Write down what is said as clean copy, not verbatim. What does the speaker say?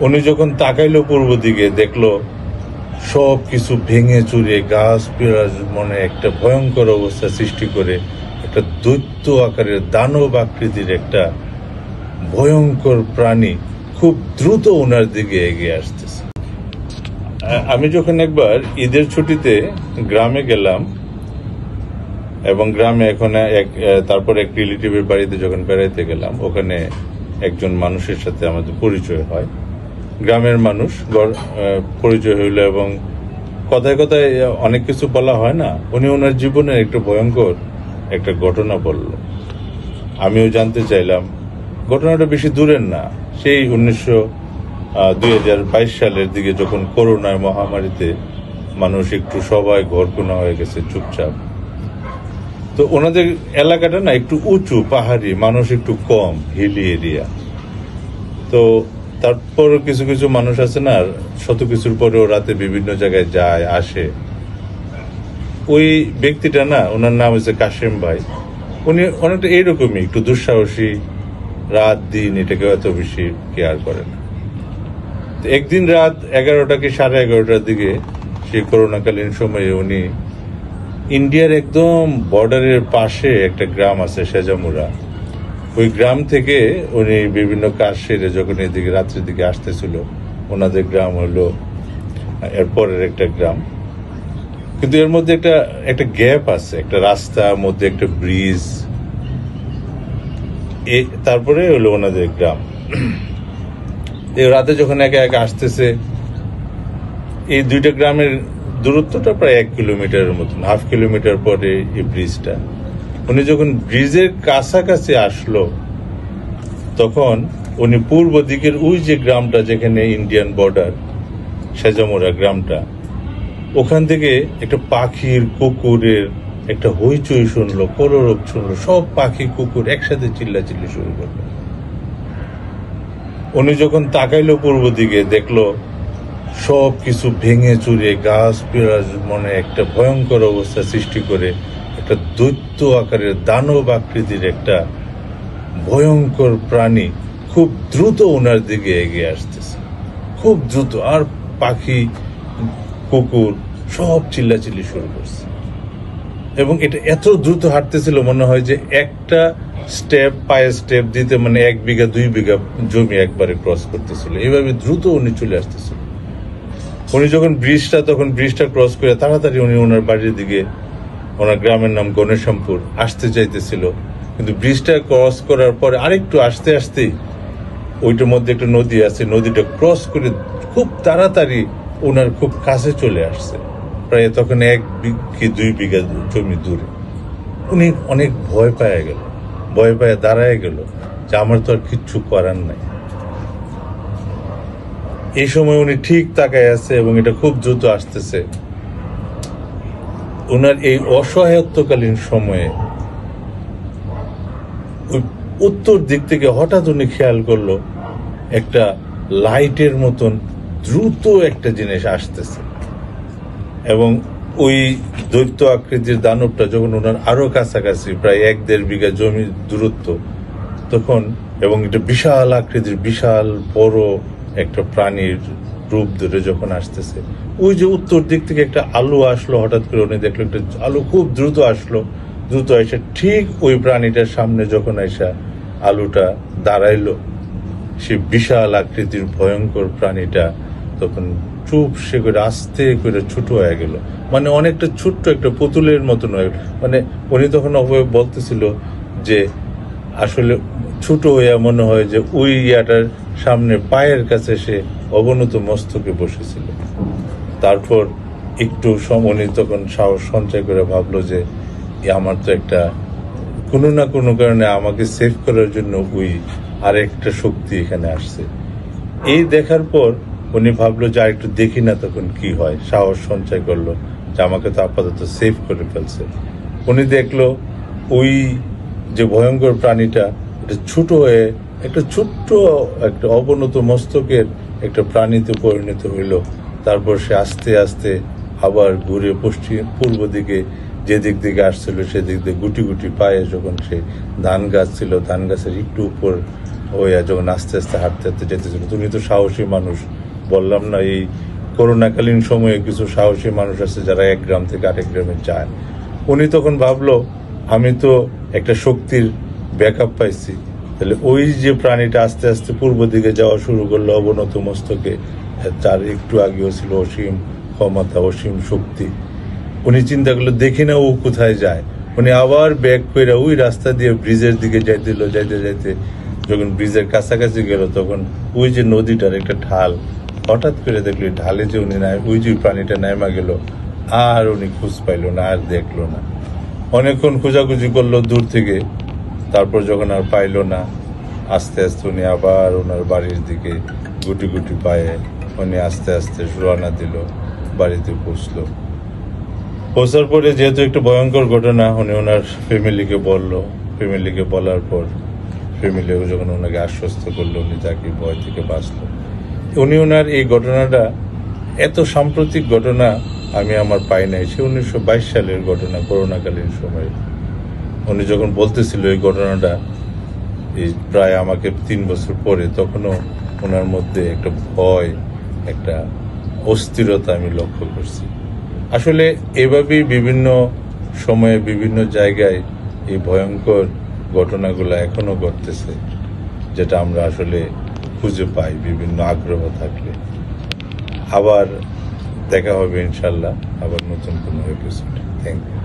উনি যখন তাকাইলো পূর্ব দিকে, দেখলো সব কিছু ভেঙে চুরে গাছ পেড়ার মনে একটা ভয়ঙ্কর অবস্থা সৃষ্টি করে একটা দৈত্য আকারের দানব আকৃতির একটা ভয়ঙ্কর প্রাণী খুব দ্রুত ওনার দিকে এগিয়ে আসতেছে। আমি যখন একবার ঈদের ছুটিতে গ্রামে গেলাম এবং গ্রামে এখন তারপর এক রিলেটিভের বাড়িতে যখন বেড়াইতে গেলাম, ওখানে একজন মানুষের সাথে আমাদের পরিচয় হয়। গ্রামের মানুষ, পরিচয় হইল এবং কথায় কথায় অনেক কিছু বলা হয় না। উনি ওনার জীবনের একটা ভয়ঙ্কর একটা ঘটনা বলল। আমিও জানতে চাইলাম। ঘটনাটা বেশি দূরের না, সেই 2022 সালের দিকে যখন করোনার মহামারীতে মানুষ একটু সবাই ঘরকোনা হয়ে গেছে, চুপচাপ। তো ওনাদের এলাকাটা না একটু উঁচু, পাহাড়ি, মানুষ একটু কম, হিলি এরিয়া। তো তারপর কিছু কিছু মানুষ আছে না, শত কিছুর পরেও রাতে বিভিন্ন জায়গায় যায় আসে। ওই ব্যক্তিটা না, ওনার নাম হচ্ছে কাশেম ভাই। উনি অনেকটা এইরকমই, একটু দুঃসাহসী, রাত দিন এটাকে এত বেশি কেয়ার করে না। একদিন রাত 11টা কি 11:30টার দিকে, সেই করোনাকালীন সময়ে উনি ইন্ডিয়ার একদম বর্ডারের পাশে একটা গ্রাম আছে সেজামুরা, ওই গ্রাম থেকে উনি বিভিন্ন কাজ সেরে যখন এদিকে রাত্রের দিকে আসতেছিল, ওনাদের গ্রাম হলো এরপরের একটা গ্রাম, কিন্তু এর মধ্যে একটা গ্যাপ আছে, একটা রাস্তার মধ্যে একটা ব্রিজ, তারপরে হলো ওনাদের গ্রাম। রাতে যখন একে একে আসতেছে, এই দুইটা গ্রামের দূরত্বটা প্রায় 1 কিলোমিটারের মতন, 1/2 কিলোমিটার পরে এই ব্রিজটা। উনি যখন ব্রিজের কাছাকাছি আসলো, তখন উনি পূর্ব দিকের ওই যে গ্রামটা যেখানে ইন্ডিয়ান বর্ডার, সেজামুরা গ্রামটা, ওখান থেকে একটা পাখির, কুকুরের একটা হইচই শুনলো, কলরব শুনলো। সব পাখি কুকুর একসাথে চিল্লাচিল্লি শুরু করলো। উনি যখন তাকাইলো পূর্ব দিকে, দেখলো সব কিছু ভেঙে চুরে গাছ পেড়ার মনে একটা ভয়ঙ্কর অবস্থা সৃষ্টি করে একটা দৈত্য আকারের দানব আকৃতির একটা ভয়ঙ্কর প্রাণী খুব দ্রুত ওনার দিকে এগিয়ে আসতেছে, খুব দ্রুত। আর পাখি, কুকুর সব চিল্লাচিল্লি শুরু করছে এবং এটা এত দ্রুত হাঁটতেছিল, মনে হয় যে একটা পায়ে স্টেপ দিতে 1 বিঘা 2 বিঘা জমি একবারে ক্রস করতেছিল। এইভাবে দ্রুত উনি চলে আসতেছিল। উনি যখন ব্রিজটা ক্রস করে তাড়াতাড়ি উনি ওনার বাড়ির দিকে, ওনার গ্রামের নাম গণেশমপুর, আসতে চাইতেছিল। কিন্তু ব্রিজটা ক্রস করার পরে আরেকটু আসতে আসতেই ওইটার মধ্যে একটা নদী আছে, নদীটা ক্রস করে খুব তাড়াতাড়ি ওনার খুব কাছে চলে আসছে, প্রায় তখন 1 কি 2 বিঘা জমি দূরে। উনি অনেক ভয় পেয়ে দাঁড়ায় গেল যে আমার তো আর কিচ্ছু করার নাই। এই সময় উনি ঠিক তাকায় আছে এবং এটা খুব দ্রুত আসতেছে। ওনার এই অসহায়ত্বকালীন সময়ে ওই উত্তর দিক থেকে হঠাৎ উনি খেয়াল করলো একটা লাইটের মতন দ্রুত একটা জিনিস আসতেছে এবং ওই দৈত্য আকৃতির দানবটা যখন ওনার আরো কাছাকাছি, প্রায় 1-1.5 বিঘা জমি দূরত্ব তখন, এবং এটা বিশাল আকৃতির, বিশাল বড় একটা প্রাণীর রূপ ধরে যখন আসতেছে, ওই যে উত্তর দিক থেকে একটা আলো আসলো, হঠাৎ করে উনি দেখলো একটা আলো খুব দ্রুত আসলো, দ্রুত এসে ঠিক ওই প্রাণীটার সামনে যখন এসে আলোটা দাঁড়াইলো, সে বিশাল আকৃতির ভয়ঙ্কর প্রাণীটা তখন চুপসে করে আস্তে করে ছোট হয়ে গেল, অনেকটা ছোট্ট একটা পুতুলের মতন হয়ে গেল। উনি তখন বলতেছিল যে আসলে ছোট হইয়া মনে হয় যে ওই ইয়াটার সামনে পায়ের কাছে সে অবনত মস্তকে বসেছিল। তারপর একটু উনি তখন সাহস সঞ্চয় করে ভাবলো যে আমার তো একটা কোনো না কোনো কারণে আমাকে সেভ করার জন্য ওই আরেকটা শক্তি এখানে আসছে। এই দেখার পর উনি ভাবলো যে আর একটু দেখি না তখন কি হয়, সাহস সঞ্চয় করলো যে আমাকে তো আপাতত সেভ করে ফেলছে। উনি দেখলো ওই যে ভয়ঙ্কর প্রাণীটা এটা ছোট হয়ে একটা ছোট্ট একটা অবনত মস্তকের একটা প্রাণীতে পরিণত হইল। তারপর সে আস্তে আস্তে আবার ঘুরে পূর্ব দিকে, যে দিক থেকে আসছিল সেদিক দিয়ে গুটি গুটি পায়ে যখন সে ধান গাছ ছিল, ধান গাছের একটু উপর ওই যখন আস্তে আস্তে হাঁটতে হাঁটতে যেতেছিল, তুমি তো সাহসী মানুষ, বললাম না এই করোনাকালীন সময়ে কিছু সাহসী মানুষ আছে যারা এক গ্রাম থেকে আরেক গ্রামে যায়। উনি তখন ভাবলো আমি তো একটা শক্তির ব্যাকআপ পাইছি, তাহলে ওই যে প্রাণীটা আস্তে আস্তে পূর্ব দিকে যাওয়া শুরু করলো অবনত মস্তকে, তার একটু আগেও ছিল অসীম ক্ষমতা, অসীম শক্তি। উনি চিন্তা করলো দেখি না ও কোথায় যায়। উনি আবার ব্যাক করে ওই রাস্তা দিয়ে ব্রিজের দিকে যাইতেছিল, যাইতে যাইতে যখন ব্রিজের কাছাকাছি গেল তখন ওই যে নদীটার একটা ঢাল, হঠাৎ করে দেখলো ঢালে যে উনি ওই যে প্রাণীটা নাইমা গেল, আর উনি খোঁজ পাইলো না, আর দেখলো না। অনেকক্ষণ খোঁজাখুঁজি করলো দূর থেকে, তারপর যখন আর পাইলো না, আস্তে আস্তে উনি আবার ওনার বাড়ির দিকে গুটি গুটি পায়ে উনি আস্তে আস্তে রওনা দিল, বাড়িতে পৌঁছলো। পৌঁছার পরে যেহেতু একটু ভয়ঙ্কর ঘটনা, উনি ওনার ফ্যামিলিকে বললো। ফ্যামিলিকে বলার পর ফ্যামিলিও যখন ওনাকে আশ্বস্ত করলো, উনি তাকে ভয় থেকে বাঁচলো। উনি ওনার এই ঘটনাটা, এত সাম্প্রতিক ঘটনা আমি আমার পাই নাই, সে 1922 সালের ঘটনা, করোনাকালীন সময়ে। উনি যখন বলতেছিল এই ঘটনাটা, এই প্রায় আমাকে 3 বছর পরে, তখনও ওনার মধ্যে একটা ভয়, একটা অস্থিরতা আমি লক্ষ্য করছি। আসলে এভাবেই বিভিন্ন সময়ে বিভিন্ন জায়গায় এই ভয়ঙ্কর ঘটনাগুলো এখনো ঘটতেছে, যেটা আমরা আসলে খুঁজে পাই বিভিন্ন আগ্রহ থাকলে। আবার দেখা হবে ইনশাল্লাহ, আবার নতুন কোনো এপিসোড। Thank you.